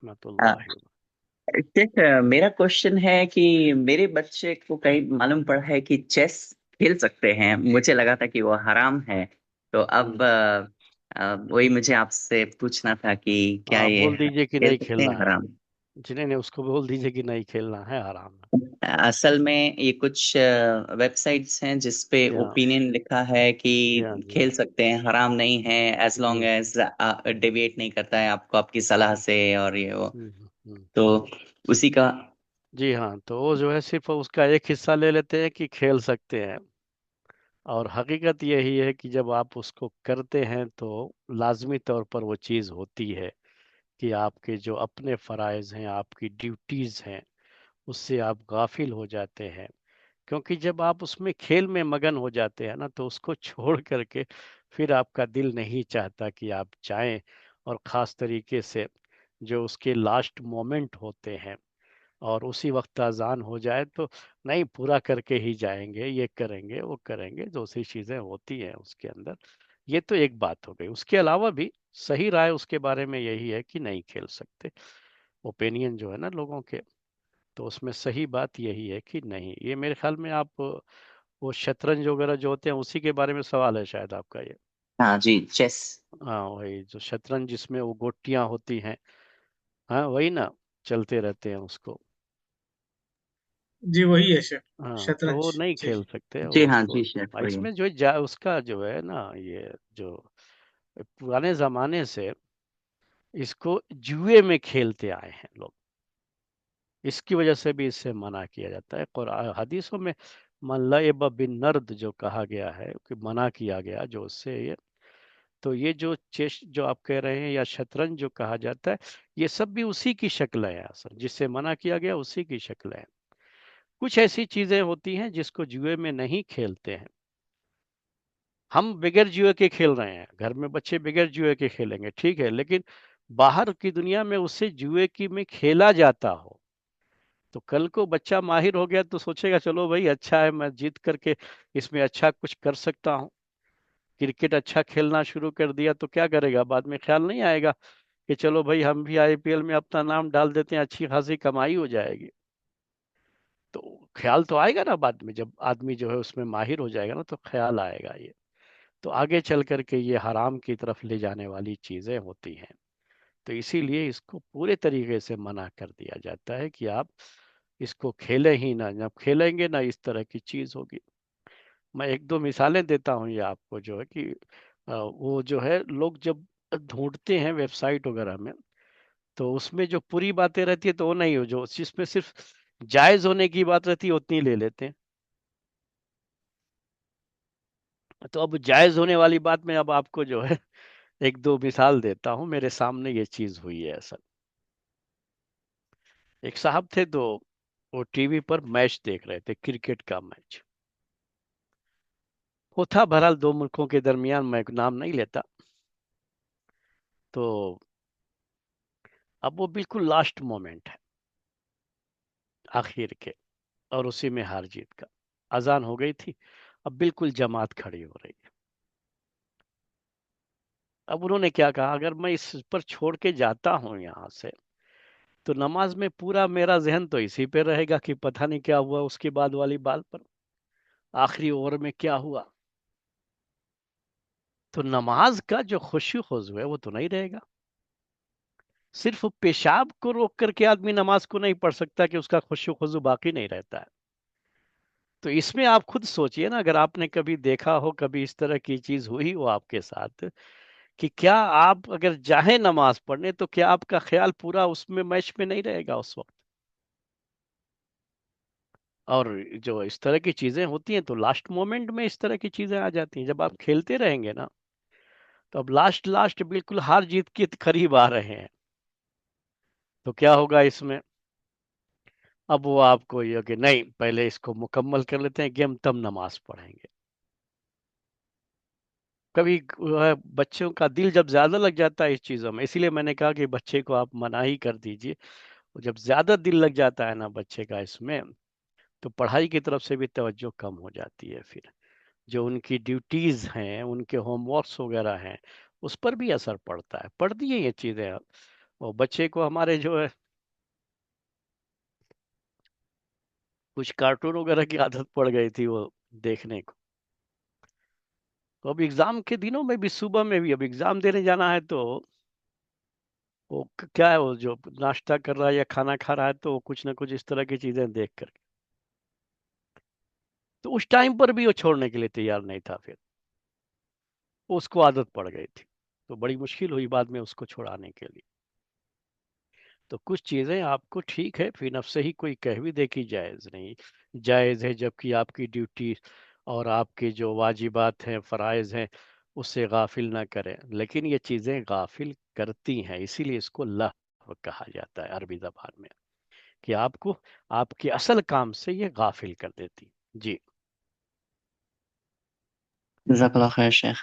रहमतुल्लाहि। ठीक मेरा क्वेश्चन है कि मेरे बच्चे को कहीं मालूम पड़ा है कि चेस खेल सकते हैं। मुझे लगा था कि वो हराम है। तो अब वही मुझे आपसे पूछना था कि क्या हाँ, ये बोल दीजिए कि खेल नहीं सकते खेलना हैं है। हराम? जिन्हें ने उसको बोल दीजिए कि नहीं खेलना है, आराम है। असल में ये कुछ वेबसाइट्स हैं जिस पे जी हाँ। ओपिनियन लिखा है जी हाँ। कि जी खेल हाँ। सकते हैं, हराम नहीं है, एज जी। लॉन्ग एज डिविएट नहीं करता है आपको आपकी सलाह से और ये वो। हम्म। तो उसी का। जी हाँ, तो वो जो है सिर्फ उसका एक हिस्सा ले लेते हैं कि खेल सकते हैं। और हकीकत यही है कि जब आप उसको करते हैं तो लाजमी तौर पर वो चीज़ होती है कि आपके जो अपने फ़राइज़ हैं, आपकी ड्यूटीज़ हैं, उससे आप गाफिल हो जाते हैं। क्योंकि जब आप उसमें खेल में मगन हो जाते हैं ना, तो उसको छोड़ करके फिर आपका दिल नहीं चाहता कि आप जाएं। और ख़ास तरीके से जो उसके लास्ट मोमेंट होते हैं और उसी वक्त अजान हो जाए तो नहीं, पूरा करके ही जाएंगे, ये करेंगे वो करेंगे, दूसरी चीज़ें होती हैं उसके अंदर। ये तो एक बात हो गई। उसके अलावा भी सही राय उसके बारे में यही है कि नहीं खेल सकते। ओपिनियन जो है ना लोगों के, तो उसमें सही बात यही है कि नहीं। ये मेरे ख्याल में आप वो शतरंज वगैरह जो होते हैं उसी के बारे में सवाल है शायद आपका ये। हाँ जी, चेस। हाँ, वही जो शतरंज जिसमें वो गोटियां होती हैं। हाँ, वही ना, चलते रहते हैं उसको। जी वही है सर। हाँ, तो वो शतरंज। नहीं जी। खेल सकते जी वो हाँ उसको। जी शेफ, वही। इसमें जो उसका जो है ना, ये जो पुराने जमाने से इसको जुए में खेलते आए हैं लोग। इसकी वजह से भी इससे मना किया जाता है। कुरान हदीसों में मन लअब बिन नर्द जो कहा गया है कि मना किया गया जो उससे ये। तो ये जो चेस जो आप कह रहे हैं या शतरंज जो कहा जाता है, ये सब भी उसी की शक्ल है असल, जिससे मना किया गया उसी की शक्ल है। कुछ ऐसी चीजें होती हैं जिसको जुए में नहीं खेलते हैं। हम बगैर जुए के खेल रहे हैं, घर में बच्चे बगैर जुए के खेलेंगे, ठीक है, लेकिन बाहर की दुनिया में उससे जुए की में खेला जाता हो, तो कल को बच्चा माहिर हो गया तो सोचेगा चलो भाई अच्छा है, मैं जीत करके इसमें अच्छा कुछ कर सकता हूँ। क्रिकेट अच्छा खेलना शुरू कर दिया तो क्या करेगा, बाद में ख्याल नहीं आएगा कि चलो भाई हम भी आईपीएल में अपना नाम डाल देते हैं, अच्छी खासी कमाई हो जाएगी। तो ख्याल तो आएगा ना बाद में, जब आदमी जो है उसमें माहिर हो जाएगा ना, तो ख्याल आएगा ये। तो आगे चल करके ये हराम की तरफ ले जाने वाली चीजें होती हैं। तो इसीलिए इसको पूरे तरीके से मना कर दिया जाता है कि आप इसको खेलें ही ना। जब खेलेंगे ना इस तरह की चीज होगी। मैं एक दो मिसालें देता हूँ ये आपको, जो है कि वो जो है लोग जब ढूंढते हैं वेबसाइट वगैरह में, तो उसमें जो पूरी बातें रहती है तो वो नहीं हो, जो जिसमें सिर्फ जायज होने की बात रहती है उतनी ले लेते हैं। तो अब जायज होने वाली बात में अब आपको जो है एक दो मिसाल देता हूँ। मेरे सामने ये चीज हुई है असल। एक साहब थे, तो वो टीवी पर मैच देख रहे थे, क्रिकेट का मैच। वो था बहरहाल दो मुल्कों के दरमियान, मैं नाम नहीं लेता। तो अब वो बिल्कुल लास्ट मोमेंट है, आखिर के, और उसी में हार जीत का। अजान हो गई थी, अब बिल्कुल जमात खड़ी हो रही है। अब उन्होंने क्या कहा, अगर मैं इस पर छोड़ के जाता हूँ यहाँ से, तो नमाज में पूरा मेरा जहन तो इसी पे रहेगा कि पता नहीं क्या हुआ उसके बाद वाली बात पर, आखिरी ओवर में क्या हुआ। तो नमाज का जो खुशू खुजू है वो तो नहीं रहेगा। सिर्फ पेशाब को रोक करके आदमी नमाज को नहीं पढ़ सकता कि उसका खुशू खुजू बाकी नहीं रहता है। तो इसमें आप खुद सोचिए ना, अगर आपने कभी देखा हो, कभी इस तरह की चीज हुई हो आपके साथ, कि क्या आप अगर चाहे नमाज पढ़ने तो क्या आपका ख्याल पूरा उसमें मैच में नहीं रहेगा उस वक्त। और जो इस तरह की चीजें होती हैं तो लास्ट मोमेंट में इस तरह की चीजें आ जाती हैं। जब आप खेलते रहेंगे ना, तो अब लास्ट लास्ट बिल्कुल हार जीत के करीब आ रहे हैं, तो क्या होगा इसमें। अब वो आपको ये कि नहीं, पहले इसको मुकम्मल कर लेते हैं गेम, तब नमाज पढ़ेंगे। कभी बच्चों का दिल जब ज्यादा लग जाता है इस चीजों में, इसीलिए मैंने कहा कि बच्चे को आप मना ही कर दीजिए। और जब ज्यादा दिल लग जाता है ना बच्चे का इसमें, तो पढ़ाई की तरफ से भी तवज्जो कम हो जाती है। फिर जो उनकी ड्यूटीज हैं, उनके होमवर्क्स वगैरह हैं, उस पर भी असर पड़ता है। पड़ती हैं ये चीजें अब। और बच्चे को हमारे जो है कुछ कार्टून वगैरह की आदत पड़ गई थी वो देखने को। तो अब एग्जाम के दिनों में भी, सुबह में भी, अब एग्जाम देने जाना है तो वो क्या है, वो जो नाश्ता कर रहा है या खाना खा रहा है तो वो कुछ ना कुछ इस तरह की चीजें देख कर, तो उस टाइम पर भी वो छोड़ने के लिए तैयार नहीं था। फिर उसको आदत पड़ गई थी, तो बड़ी मुश्किल हुई बाद में उसको छुड़ाने के लिए। तो कुछ चीजें आपको ठीक है फिर नफ्स से ही कोई कह भी दे कि जायज नहीं, जायज है, जबकि आपकी ड्यूटी और आपके जो वाजिबात हैं, फराइज हैं, उससे गाफिल ना करें, लेकिन ये चीजें गाफिल करती हैं, इसीलिए इसको लहव कहा जाता है अरबी जबान में, कि आपको आपके असल काम से ये गाफिल कर देती। जी। जज़ाकल्लाह खैर शेख।